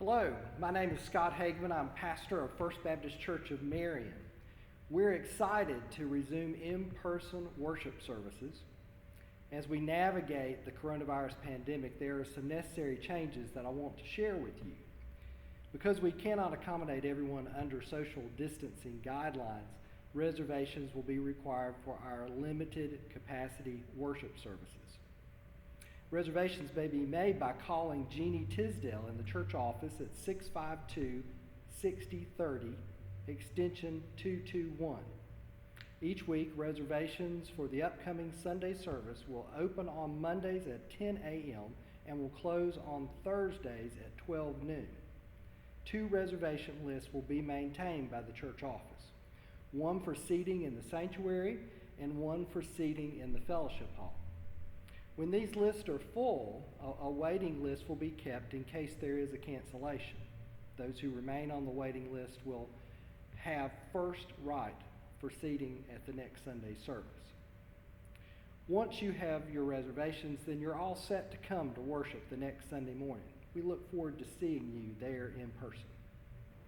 Hello, my name is Scott Hageman. I'm pastor of First Baptist Church of Marion. We're excited to resume in-person worship services. As we navigate the coronavirus pandemic, there are some necessary changes that I want to share with you. Because we cannot accommodate everyone under social distancing guidelines, reservations will be required for our limited capacity worship services. Reservations may be made by calling Jeannie Tisdale in the church office at 652-6030, extension 221. Each week, reservations for the upcoming Sunday service will open on Mondays at 10 a.m. and will close on Thursdays at 12 noon. 2 reservation lists will be maintained by the church office, one for seating in the sanctuary and one for seating in the fellowship hall. When these lists are full, a waiting list will be kept in case there is a cancellation. Those who remain on the waiting list will have first right for seating at the next Sunday service. Once you have your reservations, then you're all set to come to worship the next Sunday morning. We look forward to seeing you there in person.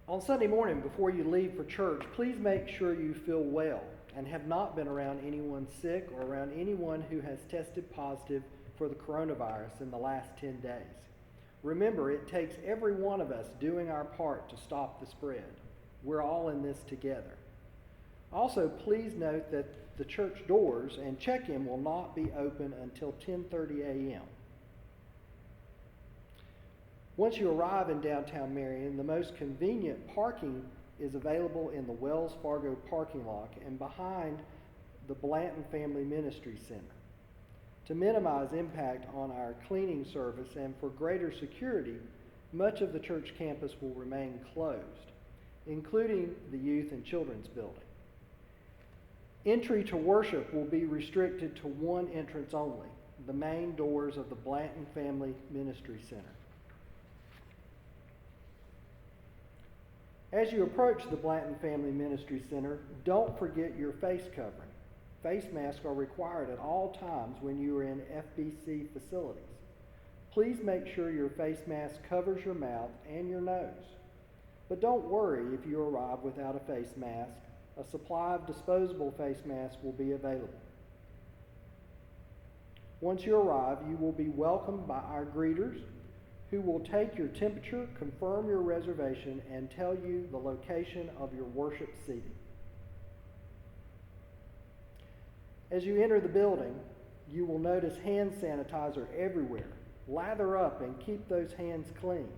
On Sunday morning, before you leave for church, please make sure you feel well and have not been around anyone sick or around anyone who has tested positive for the coronavirus in the last 10 days. Remember, it takes every one of us doing our part to stop the spread. We're all in this together. Also, please note that the church doors and check-in will not be open until 10:30 a.m. Once you arrive in downtown Marion, the most convenient parking is available in the Wells Fargo parking lot and behind the Blanton Family Ministry Center. To minimize impact on our cleaning service and for greater security, much of the church campus will remain closed, including the youth and children's building. Entry to worship will be restricted to one entrance only, the main doors of the Blanton Family Ministry Center. As you approach the Blanton Family Ministry Center, don't forget your face covering. Face masks are required at all times when you are in FBC facilities. Please make sure your face mask covers your mouth and your nose. But don't worry if you arrive without a face mask. A supply of disposable face masks will be available. Once you arrive, you will be welcomed by our greeters, who will take your temperature, confirm your reservation, and tell you the location of your worship seating. As you enter the building, you will notice hand sanitizer everywhere. Lather up and keep those hands clean.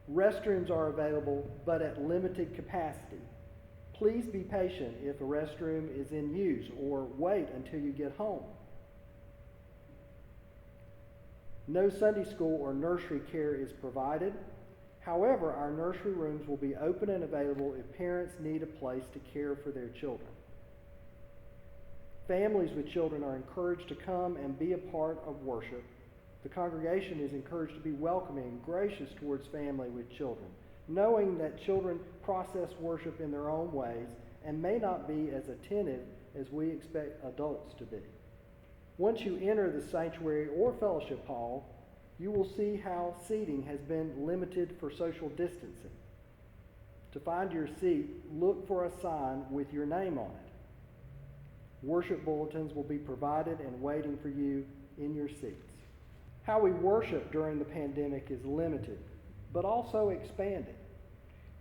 Restrooms are available, but at limited capacity. Please be patient if a restroom is in use, or wait until you get home. No Sunday school or nursery care is provided. However, our nursery rooms will be open and available if parents need a place to care for their children. Families with children are encouraged to come and be a part of worship. The congregation is encouraged to be welcoming and gracious towards family with children, knowing that children process worship in their own ways and may not be as attentive as we expect adults to be. Once you enter the sanctuary or fellowship hall, you will see how seating has been limited for social distancing. To find your seat, look for a sign with your name on it. Worship bulletins will be provided and waiting for you in your seats. How we worship during the pandemic is limited, but also expanded.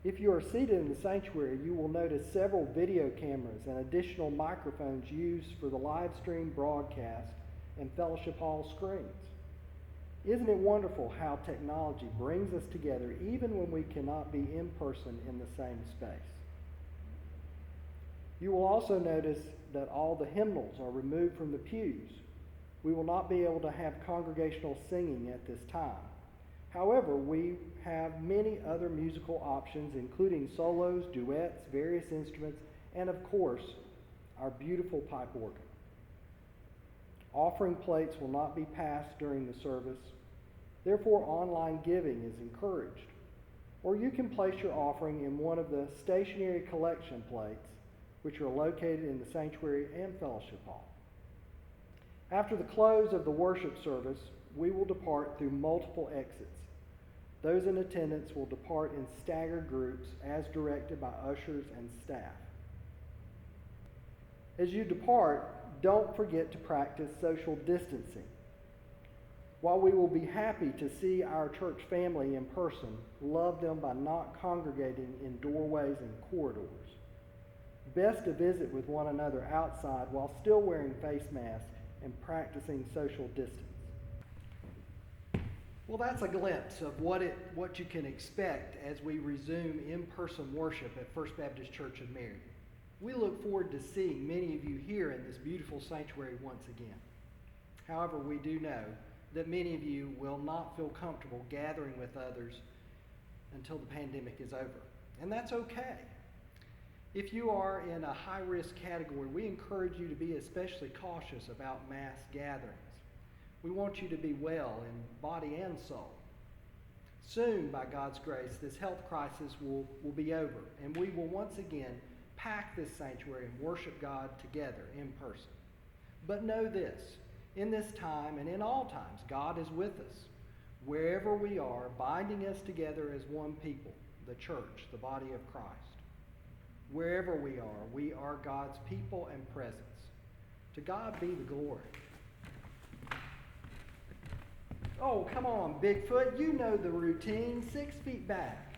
If you are seated in the sanctuary, you will notice several video cameras and additional microphones used for the live stream broadcast and fellowship hall screens. Isn't it wonderful how technology brings us together even when we cannot be in person in the same space? You will also notice that all the hymnals are removed from the pews. We will not be able to have congregational singing at this time. However, we have many other musical options, including solos, duets, various instruments, and of course, our beautiful pipe organ. Offering plates will not be passed during the service. Therefore, online giving is encouraged. Or you can place your offering in one of the stationary collection plates, which are located in the sanctuary and fellowship hall. After the close of the worship service, we will depart through multiple exits. Those in attendance will depart in staggered groups as directed by ushers and staff. As you depart, don't forget to practice social distancing. While we will be happy to see our church family in person, love them by not congregating in doorways and corridors. Best to visit with one another outside while still wearing face masks and practicing social distance. Well, that's a glimpse of what you can expect as we resume in-person worship at First Baptist Church of Marion. We look forward to seeing many of you here in this beautiful sanctuary once again. However, we do know that many of you will not feel comfortable gathering with others until the pandemic is over. And that's okay. If you are in a high-risk category, we encourage you to be especially cautious about mass gatherings. We want you to be well in body and soul. Soon, by God's grace, this health crisis will be over, and we will once again pack this sanctuary and worship God together in person. But know this, in this time and in all times, God is with us. Wherever we are, binding us together as one people, the church, the body of Christ. Wherever we are God's people and presence. To God be the glory. Oh, come on, Bigfoot. You know the routine. 6 feet back.